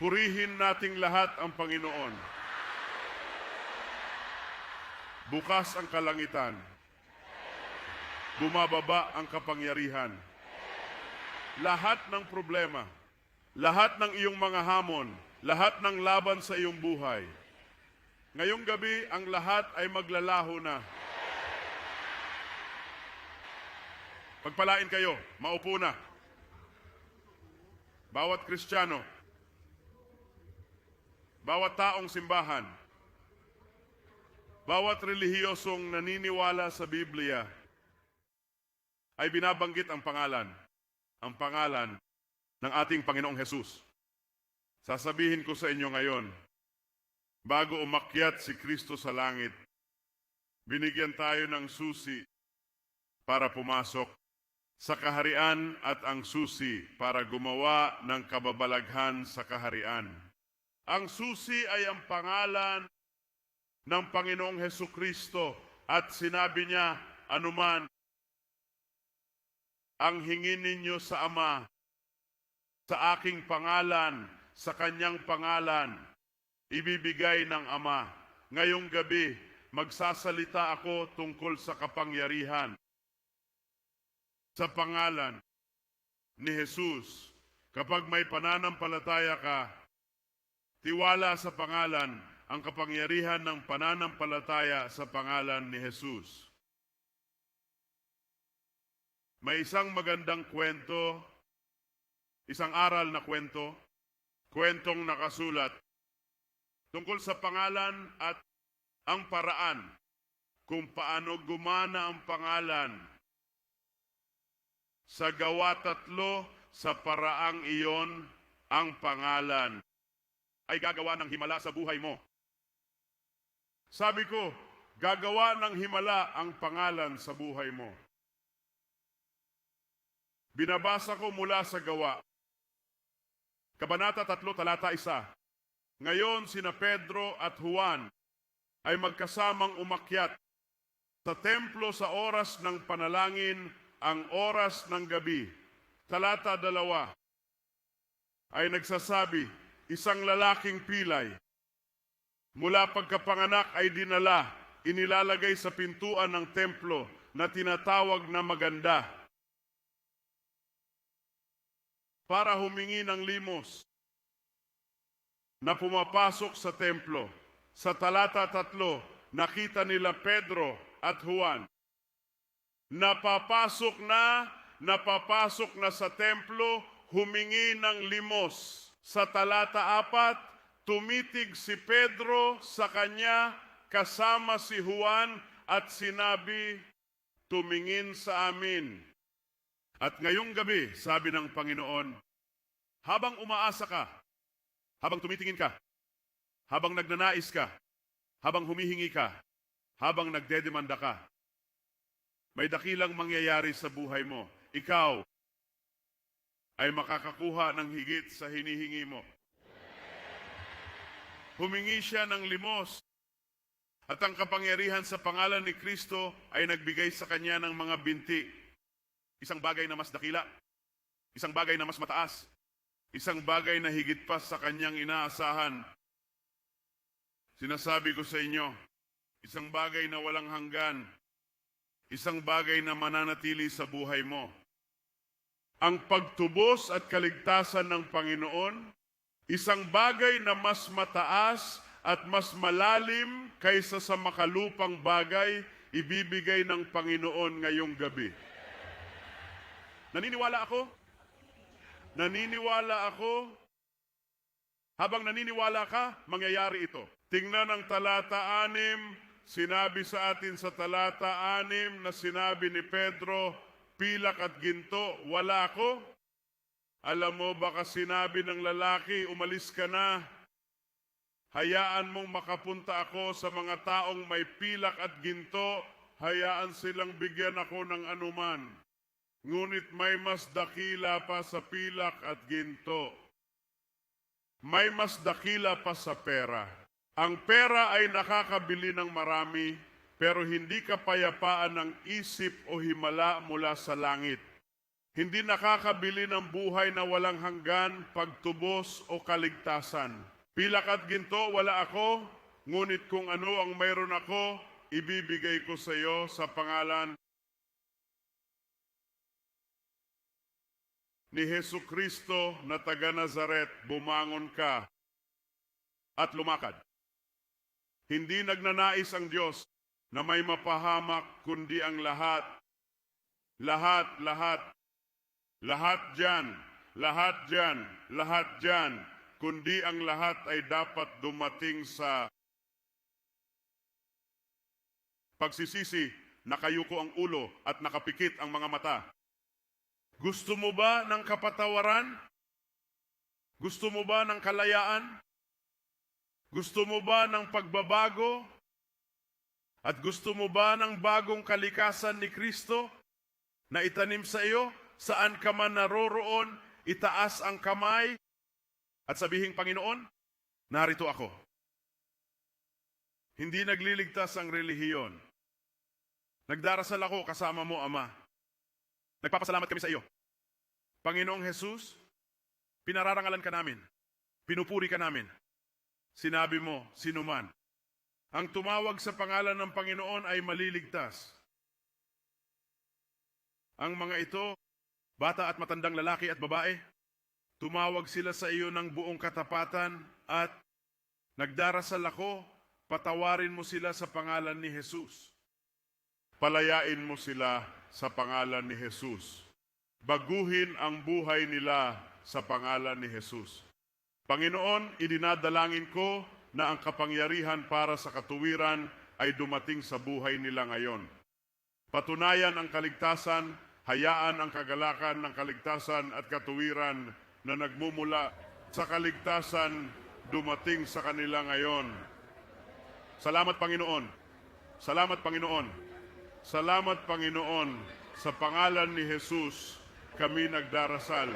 Purihin nating lahat ang Panginoon. Bukas ang kalangitan. Bumababa ang kapangyarihan. Lahat ng problema, lahat ng iyong mga hamon, lahat ng laban sa iyong buhay. Ngayong gabi, ang lahat ay maglalaho na. Pagpalain kayo, maupo na. Bawat Kristiyano, bawat taong simbahan, bawat relihiyosong naniniwala sa Biblia, ay binabanggit ang pangalan ng ating Panginoong Hesus. Sasabihin ko sa inyo ngayon, bago umakyat si Kristo sa langit, binigyan tayo ng susi para pumasok sa kaharian at ang susi para gumawa ng kababalaghan sa kaharian. Ang susi ay ang pangalan ng Panginoong Hesukristo at sinabi niya, anuman ang hingin ninyo sa Ama, sa aking pangalan, sa kanyang pangalan, ibibigay ng Ama. Ngayong gabi, magsasalita ako tungkol sa kapangyarihan sa pangalan ni Jesus. Kapag may pananampalataya ka, tiwala sa pangalan, ang kapangyarihan ng pananampalataya sa pangalan ni Jesus. May isang magandang kwento, isang aral na kwento, kwentong nakasulat tungkol sa pangalan at ang paraan kung paano gumana ang pangalan sa Gawa 3, sa paraang iyon, ang pangalan ay gagawa ng himala sa buhay mo. Sabi ko, gagawa ng himala ang pangalan sa buhay mo. Binabasa ko mula sa Gawa, Kabanata 3, talata 1. Ngayon sina Pedro at Juan ay magkasamang umakyat sa templo sa oras ng panalangin, ang oras ng gabi. Talata 2 ay nagsasabi, isang lalaking pilay mula pagkapanganak ay dinala, inilalagay sa pintuan ng templo na tinatawag na Maganda para humingi ng limos na pumapasok sa templo. Sa talata 3, nakita nila Pedro at Juan napapasok na sa templo, humingi ng limos. Sa talata 4, tumitig si Pedro sa kanya kasama si Juan at sinabi, tumingin sa amin. At ngayong gabi, sabi ng Panginoon, habang umaasa ka, habang tumitingin ka, habang nagnanais ka, habang humihingi ka, habang nagdedemanda ka, may dakilang mangyayari sa buhay mo. Ikaw ay makakakuha ng higit sa hinihingi mo. Humingi siya ng limos at ang kapangyarihan sa pangalan ni Kristo ay nagbigay sa kanya ng mga binti. Isang bagay na mas dakila, isang bagay na mas mataas, isang bagay na higit pa sa kanyang inaasahan. Sinasabi ko sa inyo, isang bagay na walang hanggan, isang bagay na mananatili sa buhay mo. Ang pagtubos at kaligtasan ng Panginoon, isang bagay na mas mataas at mas malalim kaysa sa makalupang bagay, ibibigay ng Panginoon ngayong gabi. Naniniwala ako? Naniniwala ako? Habang naniniwala ka, mangyayari ito. Tingnan ang talata 6, sinabi sa atin sa talata 6 na sinabi ni Pedro, pilak at ginto, wala ako. Alam mo, baka sinabi ng lalaki, umalis ka na. Hayaan mong makapunta ako sa mga taong may pilak at ginto, hayaan silang bigyan ako ng anuman. Ngunit may mas dakila pa sa pilak at ginto. May mas dakila pa sa pera. Ang pera ay nakakabili ng marami, pero hindi kapayapaan ng isip o himala mula sa langit. Hindi nakakabili ng buhay na walang hanggan, pagtubos o kaligtasan. Pilak at ginto wala ako, ngunit kung ano ang mayroon ako, ibibigay ko sa iyo sa pangalan ni Jesucristo na taga Nazaret. Bumangon ka at lumakad. Hindi nagnanais ang Diyos na may mapahamak, kundi ang lahat dyan, kundi ang lahat ay dapat dumating sa pagsisisi, nakayuko ang ulo at nakapikit ang mga mata. Gusto mo ba ng kapatawaran? Gusto mo ba ng kalayaan? Gusto mo ba ng pagbabago? At gusto mo ba ng bagong kalikasan ni Kristo na itanim sa iyo? Saan ka man naroroon, itaas ang kamay at sabihin, Panginoon, narito ako. Hindi nagliligtas ang relihiyon. Nagdarasal ako kasama mo, Ama. Nagpapasalamat kami sa iyo. Panginoong Jesus, pinararangalan ka namin. Pinupuri ka namin. Sinabi mo, sinuman ang tumawag sa pangalan ng Panginoon ay maliligtas. Ang mga ito, bata at matandang lalaki at babae, tumawag sila sa iyo ng buong katapatan at nagdarasal ako, patawarin mo sila sa pangalan ni Jesus. Palayain mo sila sa pangalan ni Jesus. Baguhin ang buhay nila sa pangalan ni Jesus. Panginoon, idinadalangin ko na ang kapangyarihan para sa katuwiran ay dumating sa buhay nila ngayon. Patunayan ang kaligtasan, hayaan ang kagalakan ng kaligtasan at katuwiran na nagmumula sa kaligtasan dumating sa kanila ngayon. Salamat, Panginoon. Salamat, Panginoon. Salamat, Panginoon. Sa pangalan ni Jesus, kami nagdarasal.